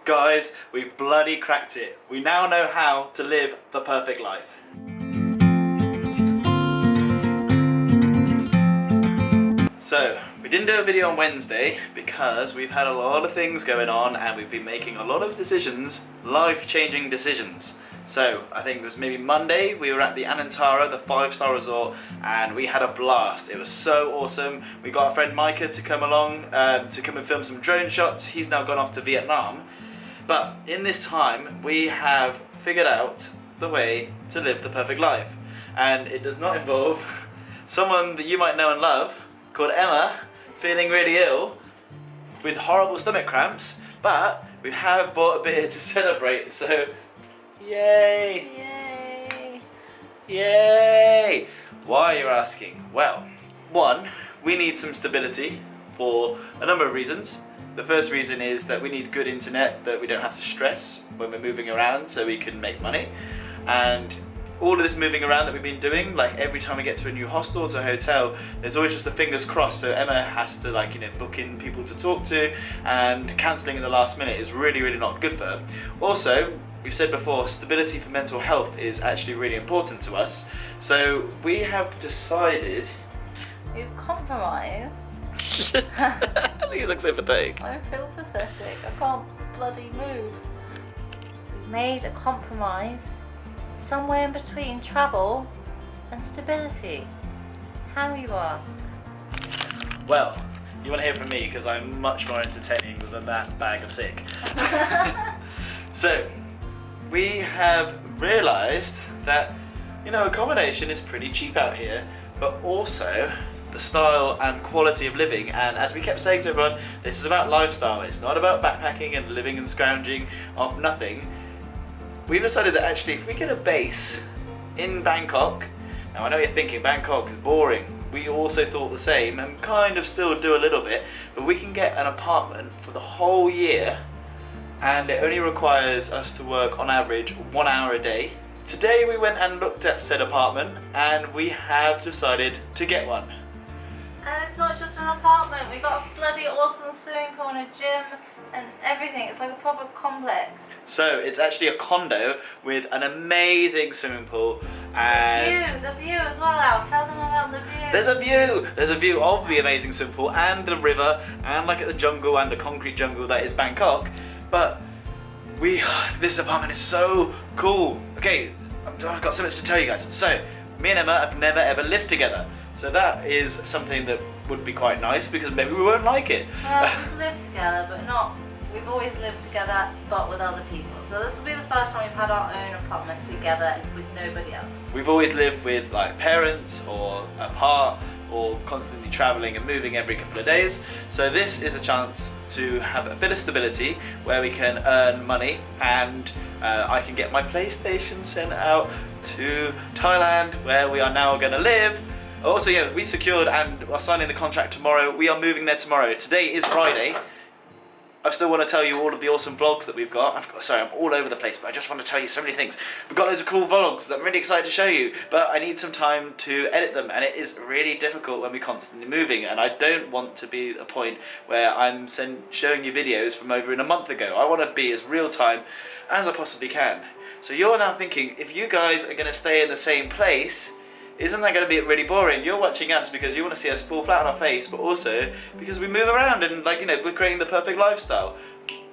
Guys, we've bloody cracked it. We now know how to live the perfect life. So, we didn't do a video on Wednesday because we've had a lot of things going on and we've been making a lot of decisions, life-changing decisions. So, I think it was maybe Monday, we were at the Anantara, the 5-star resort, and we had a blast. It was so awesome. We got our friend Micah to come along, to come and film some drone shots. He's now gone off to Vietnam. But in this time, we have figured out the way to live the perfect life. And it does not involve someone that you might know and love, called Emma, feeling really ill, with horrible stomach cramps, but we have bought a beer to celebrate, so yay! Yay! Yay! Why, you're asking? Well, one, we need some stability for a number of reasons. The first reason is that we need good internet that we don't have to stress when we're moving around so we can make money. And all of this moving around that we've been doing, like every time we get to a new hostel or to a hotel, there's always just the fingers crossed, so Emma has to book in people to talk to, and cancelling in the last minute is really, really not good for her. Also, we've said before, stability for mental health is actually really important to us. So we have decided... We've compromised. You look so pathetic. I feel pathetic. I can't bloody move. We've made a compromise somewhere in between travel and stability. How, you ask? Well, you want to hear from me because I'm much more entertaining than that bag of sick. So, we have realised that, accommodation is pretty cheap out here, but also the style and quality of living, and as we kept saying to everyone, this is about lifestyle, it's not about backpacking and living and scrounging off nothing. We've decided that actually if we get a base in Bangkok, now I know you're thinking Bangkok is boring, we also thought the same and kind of still do a little bit, but we can get an apartment for the whole year and it only requires us to work on average 1 hour a day. Today we went and looked at said apartment and we have decided to get one. And it's not just an apartment, we got a bloody awesome swimming pool and a gym and everything. It's like a proper complex. So it's actually a condo with an amazing swimming pool and The view as well, Al. Tell them about the view. There's a view of the amazing swimming pool and the river and like at the jungle and the concrete jungle that is Bangkok. But this apartment is so cool. Okay, I've got so much to tell you guys. So me and Emma have never ever lived together. So that is something that would be quite nice because maybe we won't like it. Well, we've lived together, but we've always lived together, but with other people. So this will be the first time we've had our own apartment together with nobody else. We've always lived with like parents or apart or constantly traveling and moving every couple of days. So this is a chance to have a bit of stability where we can earn money and I can get my PlayStation sent out to Thailand where we are now going to live. Also, yeah, we secured and are signing the contract tomorrow. We are moving there tomorrow. Today is Friday. I still want to tell you all of the awesome vlogs that we've got. Sorry, I'm all over the place, but I just want to tell you so many things. We've got loads of cool vlogs that I'm really excited to show you, but I need some time to edit them, and it is really difficult when we're constantly moving, and I don't want to be at a point where I'm showing you videos from over in a month ago. I want to be as real time as I possibly can. So you're now thinking, if you guys are going to stay in the same place, isn't that going to be really boring? You're watching us because you want to see us fall flat on our face, but also because we move around and we're creating the perfect lifestyle.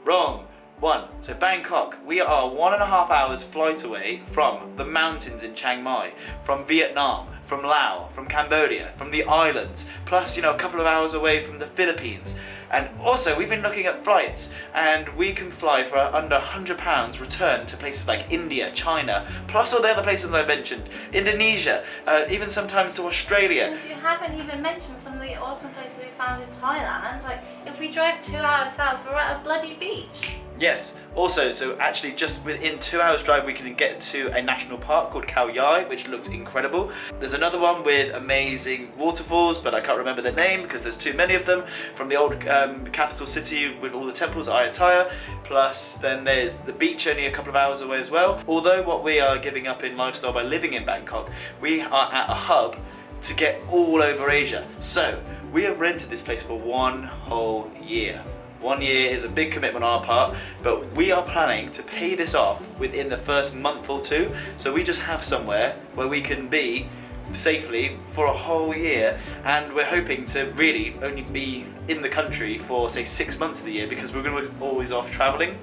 Wrong. One. So Bangkok, we are 1.5 hours flight away from the mountains in Chiang Mai, from Vietnam, from Laos, from Cambodia, from the islands, plus a couple of hours away from the Philippines. And also we've been looking at flights and we can fly for under £100 return to places like India, China, plus all the other places I mentioned, Indonesia, even sometimes to Australia. And you haven't even mentioned some of the awesome places we found in Thailand. Like if we drive 2 hours south, we're at a bloody beach. Yes, also, so actually just within 2 hours drive we can get to a national park called Khao Yai, which looks incredible. There's another one with amazing waterfalls, but I can't remember the name because there's too many of them, from the old capital city with all the temples at Ayutthaya, plus then there's the beach only a couple of hours away as well. Although what we are giving up in lifestyle by living in Bangkok, we are at a hub to get all over Asia. So we have rented this place for 1 whole year. 1 year is a big commitment on our part, but we are planning to pay this off within the first month or two, so we just have somewhere where we can be safely for a whole year, and we're hoping to really only be in the country for say 6 months of the year because we're going to be always off traveling.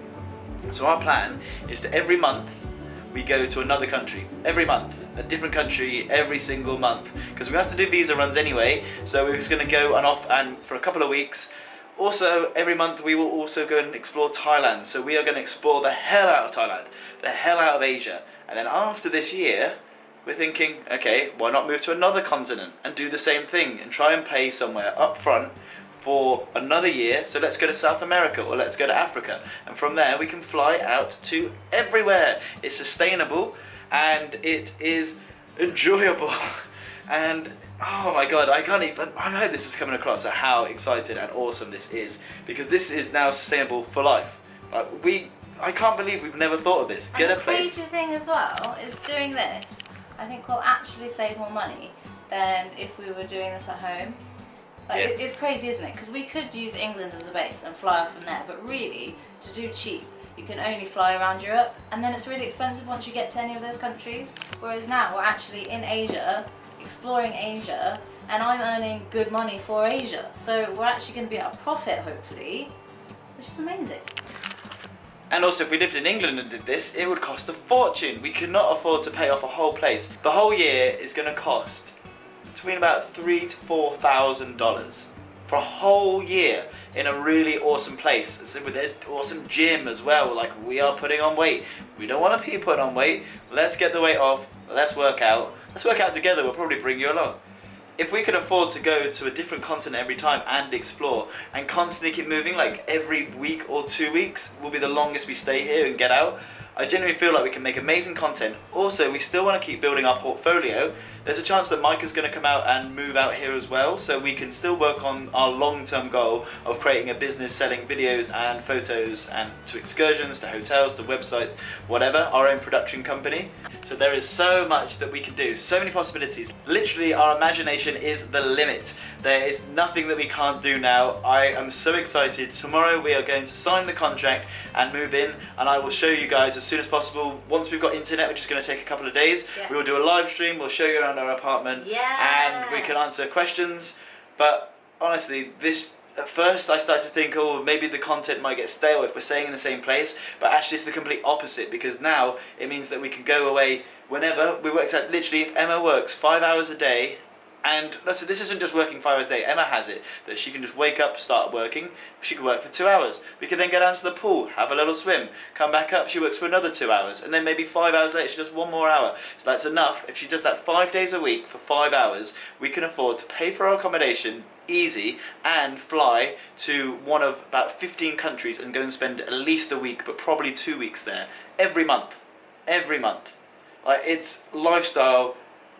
So our plan is to every month we go to another country. Every month, a different country every single month, because we have to do visa runs anyway, so we're just going to go and off and for a couple of weeks. Also, every month we will also go and explore Thailand, so we are going to explore the hell out of Thailand, the hell out of Asia, and then after this year we're thinking, okay, why not move to another continent and do the same thing and try and pay somewhere up front for another year. So let's go to South America or let's go to Africa, and from there we can fly out to everywhere. It's sustainable and it is enjoyable and oh my god, I hope this is coming across how excited and awesome this is, because this is now sustainable for life. I can't believe we've never thought of this. Get a place. The crazy thing as well is doing this, I think we'll actually save more money than if we were doing this at home. Like, yeah. It's crazy, isn't it? Because we could use England as a base and fly off from there, but really, to do cheap, you can only fly around Europe, and then it's really expensive once you get to any of those countries. Whereas now we're actually in Asia, exploring Asia, and I'm earning good money for Asia. So we're actually going to be at a profit, hopefully, which is amazing. And also, if we lived in England and did this, it would cost a fortune. We could not afford to pay off a whole place. The whole year is going to cost between about $3,000 to $4,000 for a whole year in a really awesome place. With an awesome gym as well. Like, we are putting on weight. We don't want to be putting on weight. Let's get the weight off. Let's work out. Let's work out together. We'll probably bring you along. If we could afford to go to a different continent every time and explore and constantly keep moving, like every week or 2 weeks will be the longest we stay here and get out, I genuinely feel like we can make amazing content. Also, we still want to keep building our portfolio. There's a chance that Micah's going to come out and move out here as well, so we can still work on our long-term goal of creating a business selling videos and photos and to excursions, to hotels, to websites, whatever, our own production company. So there is so much that we can do, so many possibilities. Literally, our imagination is the limit. There is nothing that we can't do now. I am so excited. Tomorrow we are going to sign the contract and move in, and I will show you guys as soon as possible. Once we've got internet, which is going to take a couple of days, we will do a live stream. We'll show you around our apartment, and we can answer questions. But honestly, this at first I started to think, oh, maybe the content might get stale if we're staying in the same place, but actually it's the complete opposite, because now it means that we can go away whenever. We worked out literally, if Emma works 5 hours a day, and listen, this isn't just working 5 hours a day. Emma has it that she can just wake up, start working. She can work for 2 hours. We can then go down to the pool, have a little swim, come back up. She works for another 2 hours, and then maybe 5 hours later she does 1 more hour. So that's enough. If she does that 5 days a week for 5 hours, we can afford to pay for our accommodation easy and fly to one of about 15 countries and go and spend at least a week, but probably 2 weeks there every month. Every month. It's lifestyle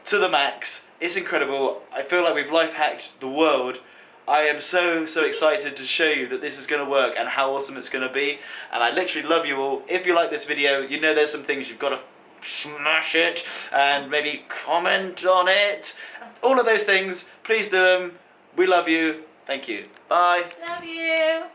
to the max. It's incredible. I feel like we've life hacked the world. I am so excited to show you that this is going to work and how awesome it's going to be. And I literally love you all. If you like this video, you know there's some things you've got to smash it and maybe comment on it. All of those things, please do them. We love you. Thank you. Bye. Love you.